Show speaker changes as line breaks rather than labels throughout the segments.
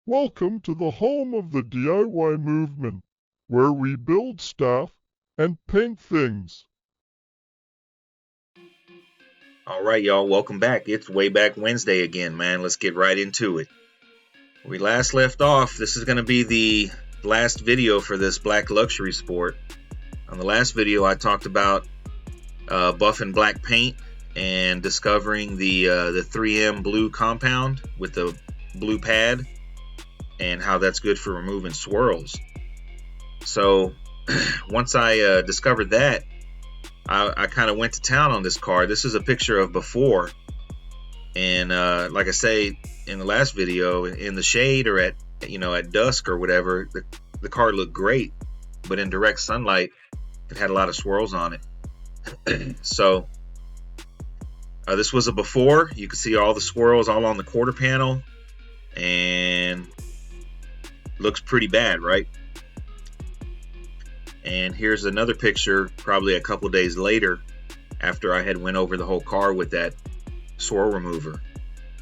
Welcome to the home of the DIY movement, where we build stuff and paint things.
All right, y'all, welcome back. It's Way Back Wednesday again, man. Let's get right into it. We last left off, this is going to be the last video for this black luxury sport. On the last video, I talked about buffing black paint and discovering the 3M blue compound with the blue pad and how that's good for removing swirls. So once I discovered that, I kind of went to town on this car. This is a picture of before, and like I say in the last video, in the shade or at dusk or whatever, the car looked great, but in direct sunlight it had a lot of swirls on it. So this was a before. You can see all the swirls all on the quarter panel, and looks pretty bad, right? And here's another picture probably a couple days later, after I had went over the whole car with that swirl remover.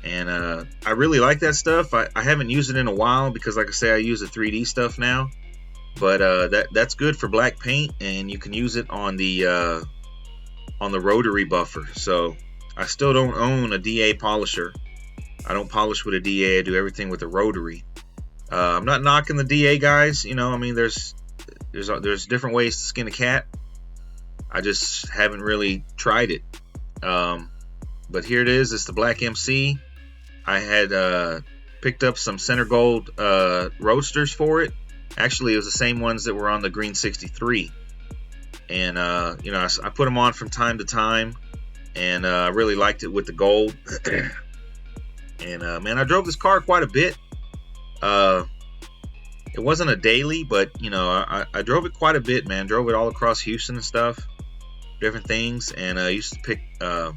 And I really like that stuff. I haven't used it in a while because, like I say, I use the 3D stuff now, but that's good for black paint, and you can use it on the rotary buffer. So I still don't own a DA polisher. I don't polish with a DA. I do everything with a rotary. I'm not knocking the DA guys, I mean, there's different ways to skin a cat. I just haven't really tried it. But here it is. It's the Black MC. I had picked up some center gold roadsters for it. Actually, it was the same ones that were on the Green 63. And I put them on from time to time, and I really liked it with the gold. And man, I drove this car quite a bit. It wasn't a daily, but I drove it quite a bit, man. Drove it all across Houston and stuff, different things. And I used to pick my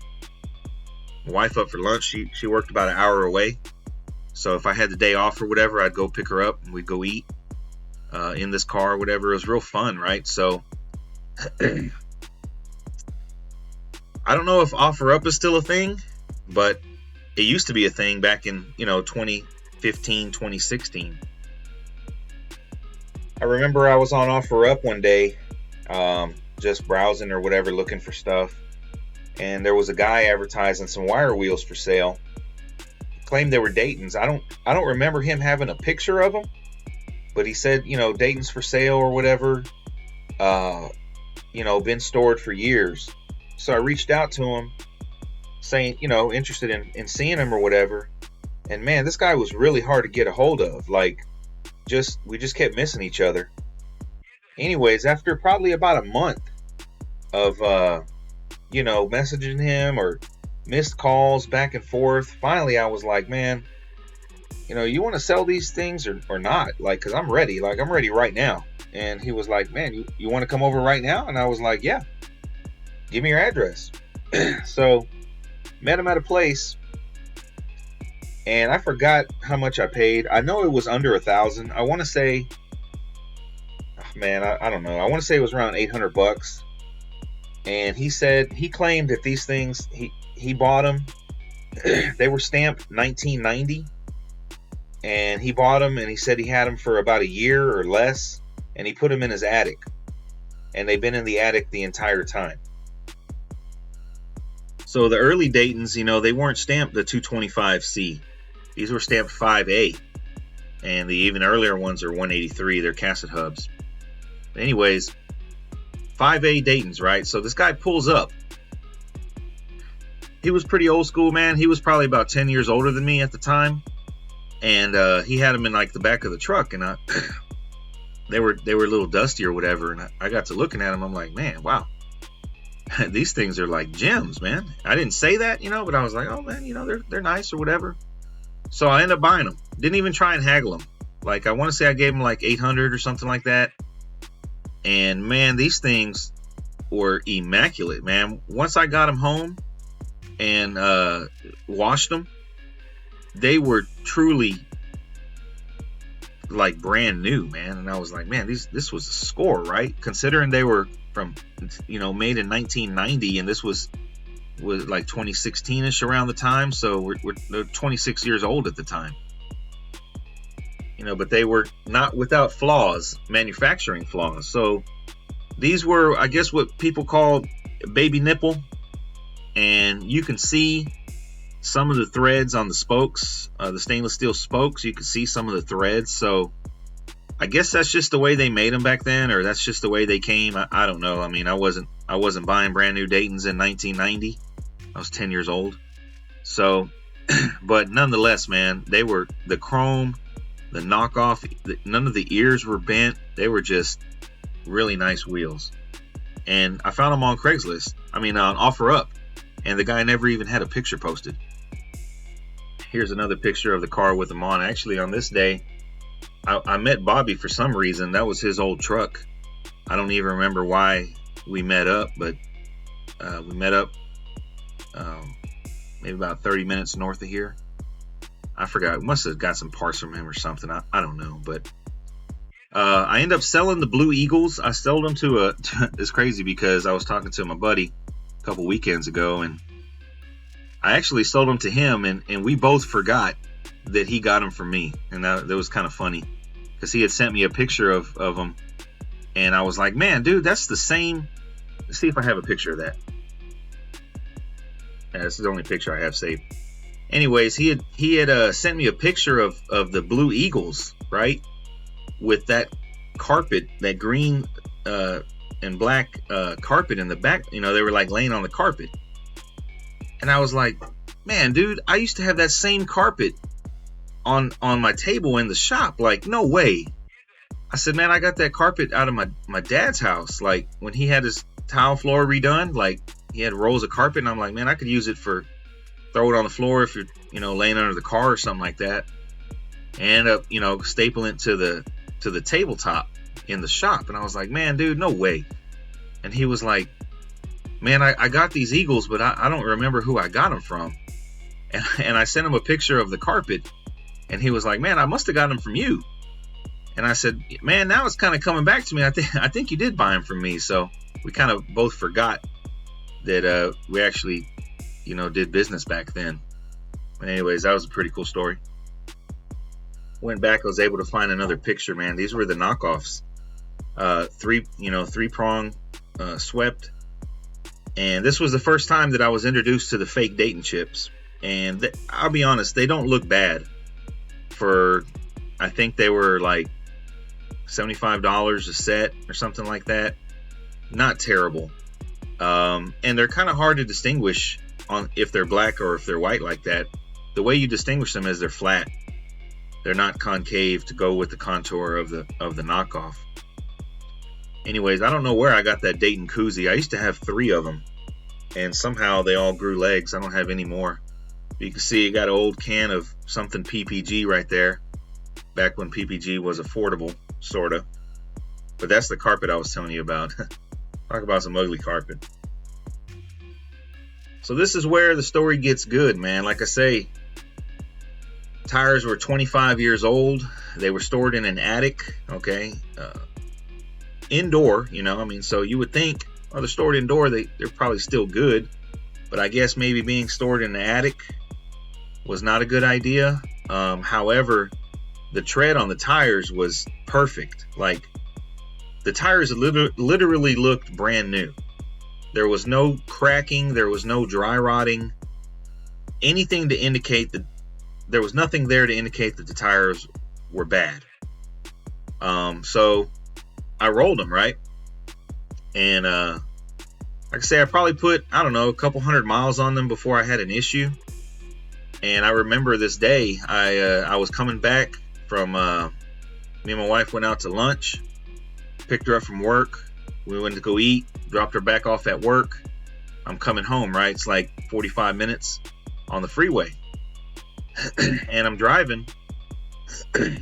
wife up for lunch. She worked about an hour away, so if I had the day off or whatever, I'd go pick her up and we'd go eat in this car or whatever. It was real fun, right? So I don't know if offer up is still a thing, but it used to be a thing back in 2015, 2016. I remember I was on OfferUp one day, just browsing or whatever, looking for stuff, and there was a guy advertising some wire wheels for sale. He claimed they were Dayton's. I don't remember him having a picture of them, but he said, Dayton's for sale or whatever, been stored for years. So I reached out to him, saying, interested in seeing him or whatever. And man, this guy was really hard to get a hold of. We just kept missing each other. Anyways, after probably about a month of messaging him or missed calls back and forth, finally I was like, man, you want to sell these things or not? Because I'm ready. I'm ready right now. And he was like, man, you want to come over right now? And I was like, yeah, give me your address. So met him at a place, and I forgot how much I paid. I know it was under $1,000. I want to say, I don't know. I want to say it was around $800. And he claimed that these things, he bought them. They were stamped 1990. And he bought them, and he said he had them for about a year or less. And he put them in his attic. And they've been in the attic the entire time. So the early Daytons, they weren't stamped the 225C. These were stamped 5A, and the even earlier ones are 183. They're cassette hubs. But anyways, 5A Daytons, right? So this guy pulls up. He was pretty old school, man. He was probably about 10 years older than me at the time, and he had them in the back of the truck, and they were a little dusty or whatever. And I got to looking at them. I'm like, man, wow. These things are like gems, man. I didn't say that, but I was like, oh man, they're nice or whatever. So I ended up buying them. Didn't even try and haggle them. I want to say I gave them $800 or something like that. And man, these things were immaculate, man. Once I got them home and washed them, they were truly brand new, man. And I was like, man, this was a score, right? Considering they were from made in 1990, and this was 2016ish around the time, so they're 26 years old at the time. but they were not without flaws, manufacturing flaws. So these were, I guess, what people call baby nipple, and you can see some of the threads on the spokes, the stainless steel spokes. You can see some of the threads. So I guess that's just the way they made them back then, or that's just the way they came. I don't know. I mean, I wasn't buying brand new Daytons in 1990. I was 10 years old. So, but nonetheless, man, they were the chrome, the knockoff. None of the ears were bent. They were just really nice wheels. And I found them on Craigslist. I mean, on OfferUp, and the guy never even had a picture posted. Here's another picture of the car with them on. Actually, on this day, I met Bobby for some reason. That was his old truck. I don't even remember why we met up, but we met up maybe about 30 minutes north of here. I forgot. We must have got some parts from him or something. I don't know. But I ended up selling the Blue Eagles. I sold them to it's crazy because I was talking to my buddy a couple weekends ago, and I actually sold them to him, and we both forgot that he got them from me. And that was kind of funny because he had sent me a picture of them, and I was like, man, dude, that's the same. Let's see if I have a picture of that. Yeah, this is the only picture I have saved. Anyways, he had sent me a picture of the Blue Eagles, right, with that carpet, that green and black carpet in the back. They were like laying on the carpet, and I was like, man, dude, I used to have that same carpet on my table in the shop. Like, no way. I said, man, I got that carpet out of my dad's house, like when he had his tile floor redone. Like, he had rolls of carpet, and I'm like, man, I could use it for throw it on the floor if you're laying under the car or something like that. And up stapling it to the tabletop in the shop. And I was like, man, dude, no way. And he was like, man, I got these Eagles, but I don't remember who I got them from. And I sent him a picture of the carpet, and he was like, man, I must have got them from you. And I said, man, now it's kind of coming back to me. I think you did buy them from me. So we kind of both forgot that we actually did business back then. But anyways, that was a pretty cool story. Went back, I was able to find another picture, man. These were the knockoffs. Three prong swept. And this was the first time that I was introduced to the fake Dayton chips. And I'll be honest, they don't look bad. I think they were like $75 a set or something like that. Not terrible. And they're kind of hard to distinguish on if they're black or if they're white like that. The way you distinguish them is they're flat. They're not concave to go with the contour of the knockoff. Anyways, I don't know where I got that Dayton koozie. I used to have 3 of them, and somehow they all grew legs. I don't have any more. You can see I got an old can of something PPG right there, back when PPG was affordable, sorta. But that's the carpet I was telling you about. Talk about some ugly carpet. So this is where the story gets good, man. Like I say, tires were 25 years old. They were stored in an attic, okay? Indoor, so you would think, oh, they're stored indoor, they're probably still good. But I guess maybe being stored in the attic was not a good idea. However, the tread on the tires was perfect. Like, the tires literally looked brand new. There was no cracking, there was no dry rotting, anything to indicate that there was nothing there to indicate that the tires were bad. So I rolled them, right? And like I say, I probably put, I don't know, a couple hundred miles on them before I had an issue. And I remember this day, I was coming back from, me and my wife went out to lunch, picked her up from work. We went to go eat, dropped her back off at work. I'm coming home, right? It's like 45 minutes on the freeway. And I'm driving.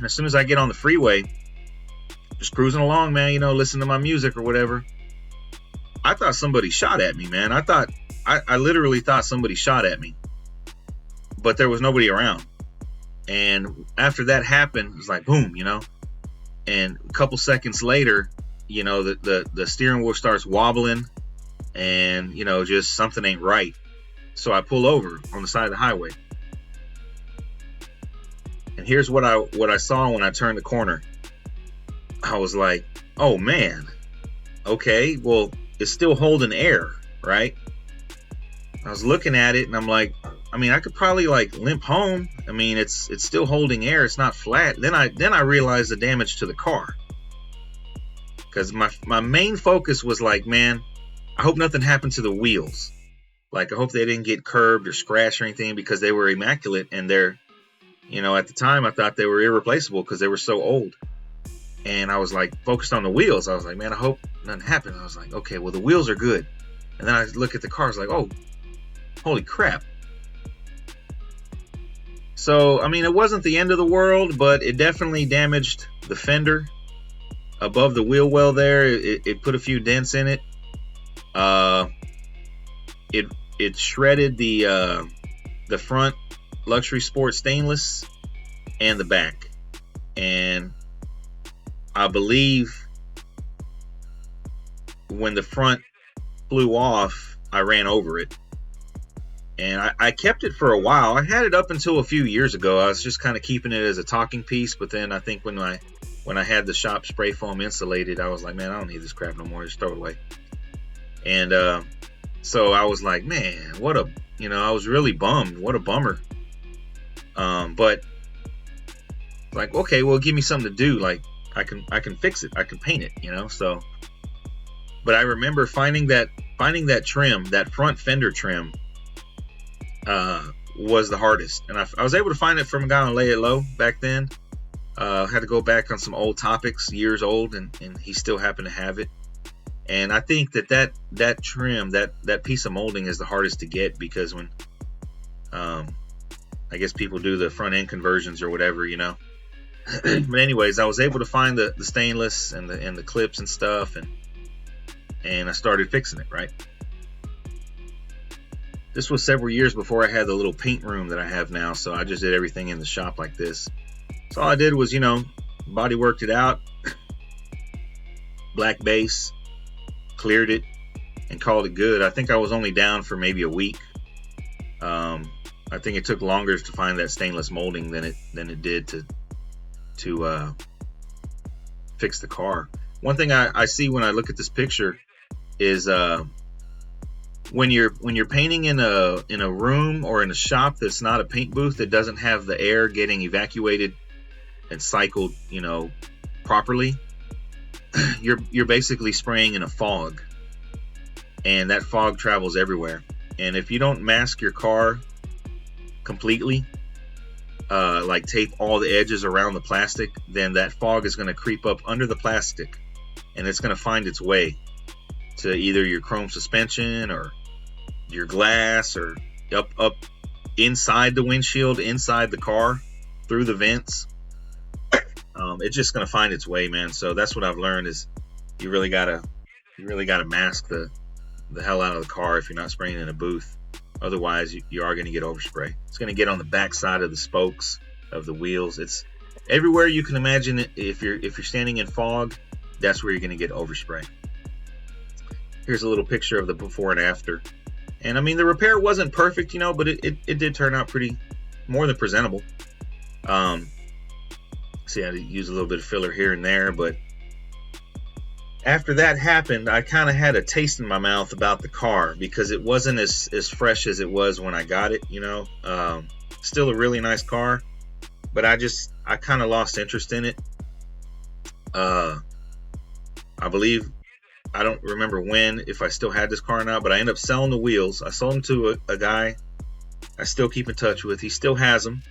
As soon as I get on the freeway, just cruising along, man, listening to my music or whatever. I thought somebody shot at me, man. I literally thought somebody shot at me. But there was nobody around. And after that happened, it was like, boom, And a couple seconds later, the steering wheel starts wobbling, and just something ain't right. So I pull over on the side of the highway, And here's what I saw when I turned the corner. I was like, oh man, okay, well, it's still holding air, right? I was looking at it and I'm like, I mean, I could probably like limp home. I mean, it's still holding air. It's not flat. Then I realized the damage to the car. Because my main focus was like, man, I hope nothing happened to the wheels. Like, I hope they didn't get curbed or scratched or anything, because they were immaculate, and they're, you know, at the time I thought they were irreplaceable because they were so old. And I was like focused on the wheels. I was like, man, I hope nothing happened. I was like, okay, well, the wheels are good. And then I look at the car, I was like, oh, holy crap. So, I mean, it wasn't the end of the world, but it definitely damaged the fender above the wheel well there. It put a few dents in it. It shredded the front luxury sport stainless and the back. And I believe when the front flew off, I ran over it. And I kept it for a while. I had it up until a few years ago. I was just kind of keeping it as a talking piece. But then I think when I had the shop spray foam insulated, I was like, man, I don't need this crap no more. Just throw it away. And so I was like, man, I was really bummed. What a bummer. But like, okay, well, give me something to do. Like, I can fix it. I can paint it, you know. So, but I remember finding that trim, that front fender trim, was the hardest. And I was able to find it from a guy on Lay It Low back then. Had to go back on some old topics, years old, and he still happened to have it. And I think that trim, that piece of molding is the hardest to get, because when I guess people do the front end conversions or whatever, you know. But anyways, I was able to find the stainless and the clips and stuff, and I started fixing it, right? This was several years before I had the little paint room that I have now, so I just did everything in the shop like this. So all I did was, body worked it out, black base, cleared it, and called it good. I think I was only down for maybe a week. I think it took longer to find that stainless molding than it did to fix the car. One thing I see when I look at this picture is when you're painting in a room or in a shop that's not a paint booth, that doesn't have the air getting evacuated and cycled, properly, you're basically spraying in a fog, and that fog travels everywhere. And if you don't mask your car completely, like tape all the edges around the plastic, then that fog is going to creep up under the plastic, and it's going to find its way to either your chrome suspension or your glass, or up inside the windshield, inside the car, through the vents. It's just going to find its way, man. So that's what I've learned, is you really gotta mask the hell out of the car if you're not spraying in a booth. Otherwise, you are going to get overspray. It's going to get on the back side of the spokes of the wheels. It's everywhere you can imagine it. If you're standing in fog, that's where you're going to get overspray. Here's a little picture of the before and after. And I mean, the repair wasn't perfect, but it did turn out pretty, more than presentable. See, I had to use a little bit of filler here and there, but after that happened, I kind of had a taste in my mouth about the car, because it wasn't as fresh as it was when I got it, Still a really nice car, but I kind of lost interest in it. I believe, I don't remember if I still had this car or not, but I ended up selling the wheels. I sold them to a guy I still keep in touch with. He still has them.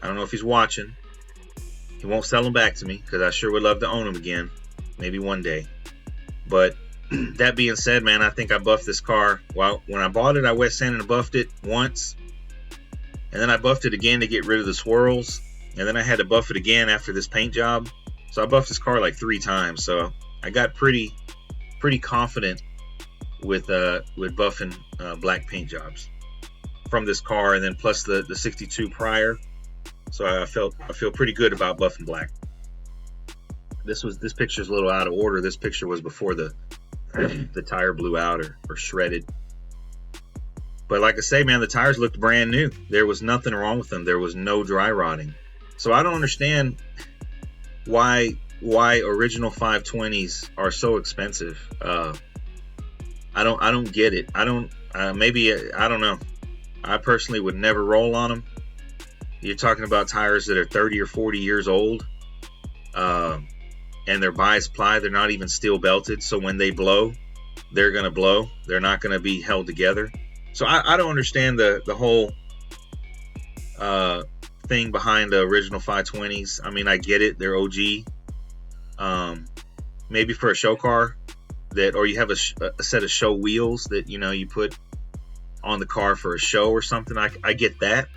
I don't know if he's watching. He won't sell them back to me, because I sure would love to own them again, maybe one day. But that being said, man, I think I buffed this car. Well, when I bought it, I wet sanded and buffed it once, and then I buffed it again to get rid of the swirls, and then I had to buff it again after this paint job. So I buffed this car like 3 times. So I got pretty confident with buffing black paint jobs from this car, and then plus the 62 prior. So I feel pretty good about buffing black. This picture's a little out of order. This picture was before the tire blew out or shredded. But like I say, man, the tires looked brand new. There was nothing wrong with them. There was no dry rotting. So I don't understand why original 520s are so expensive. I don't get it. I don't know. I personally would never roll on them. You're talking about tires that are 30 or 40 years old, and they're bias ply. They're not even steel belted, so when they blow, they're gonna blow. They're not gonna be held together. So I don't understand the whole thing behind the original 520s. I mean, I get it. They're OG. Maybe for a show car, or you have a set of show wheels that you put on the car for a show or something. I get that,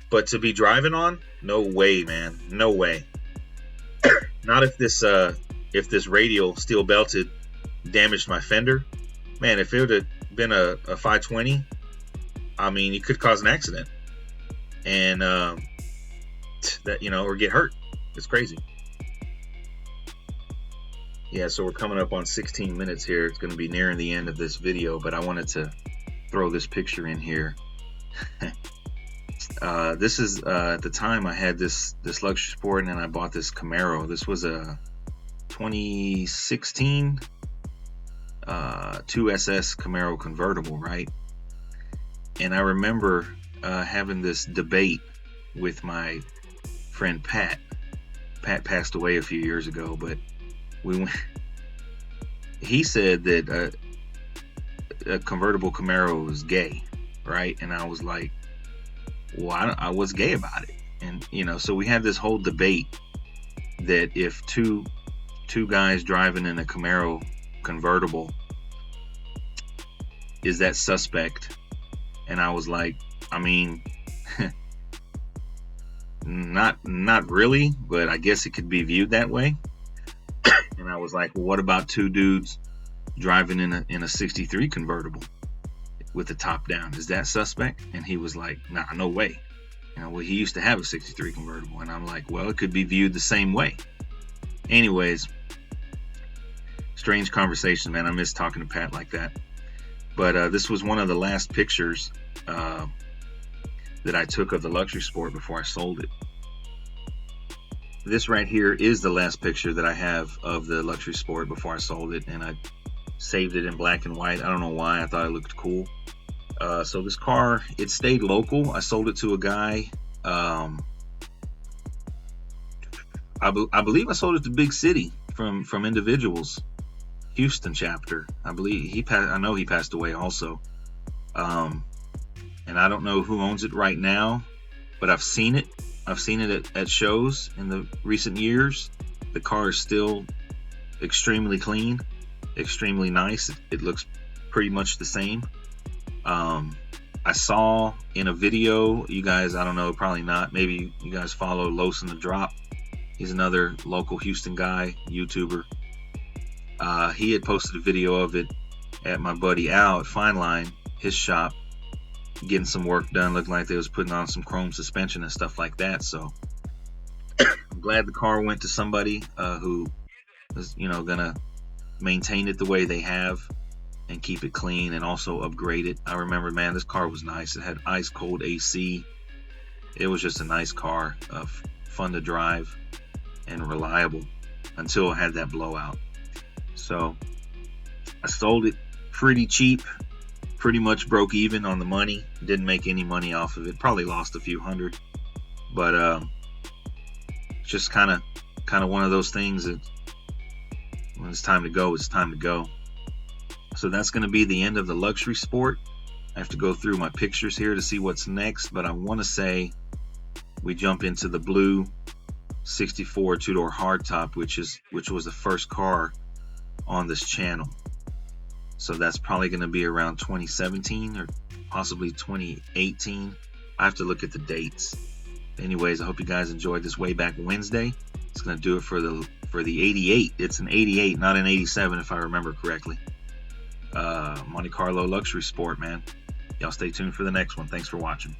but to be driving on, no way, man, no way. Not if this radial steel belted damaged my fender, man. If it would have been a 520, I mean, it could cause an accident, and that or get hurt. It's crazy. Yeah, so we're coming up on 16 minutes here. It's going to be nearing the end of this video, but I wanted to throw this picture in here. This is at the time I had this luxury sport, and then I bought this Camaro. This was a 2016 2SS Camaro convertible, right? And I remember having this debate with my friend Pat. Pat passed away a few years ago, but he said that a convertible Camaro was gay, right? And I was like, well, I was gay about it. And so we had this whole debate that if two guys driving in a Camaro convertible, is that suspect? And I was like, I mean, not really, but I guess it could be viewed that way. And I was like, well, what about two dudes driving in a 63 convertible with the top down? Is that suspect? And he was like, nah, no way. Well, he used to have a 63 convertible. And I'm like, well, it could be viewed the same way. Anyways, strange conversation, man. I miss talking to Pat like that. But this was one of the last pictures that I took of the luxury sport before I sold it. This right here is the last picture that I have of the luxury sport before I sold it, and I saved it in black and white. I don't know why. I thought it looked cool. So this car, it stayed local. I sold it to a guy. I believe I sold it to Big City from Individuals, Houston chapter. I believe I know he passed away also. And I don't know who owns it right now, but I've seen it. I've seen it at shows in the recent years. The car is still extremely clean, extremely nice. It looks pretty much the same. I saw in a video, you guys, I don't know, probably not. Maybe you guys follow Los in the Drop. He's another local Houston guy, YouTuber. He had posted a video of it at my buddy Al at Fine Line, his shop, getting some work done. Looked like they was putting on some chrome suspension and stuff like that. So I'm glad the car went to somebody who is gonna maintain it the way they have and keep it clean and also upgrade it. I remember, man, this car was nice. It had ice cold AC. It was just a nice car, fun to drive and reliable until it had that blowout. So I sold it pretty cheap. Pretty much broke even on the money. Didn't make any money off of it. Probably lost a few hundred. But just kind of one of those things that when it's time to go, it's time to go. So that's going to be the end of the luxury sport. I have to go through my pictures here to see what's next, but I want to say we jump into the blue 64 two-door hardtop, which was the first car on this channel. So that's probably going to be around 2017 or possibly 2018. I have to look at the dates. Anyways, I hope you guys enjoyed this way back Wednesday. It's going to do it for the 88. It's an 88, not an 87 if I remember correctly. Monte Carlo luxury sport, man. Y'all stay tuned for the next one. Thanks for watching.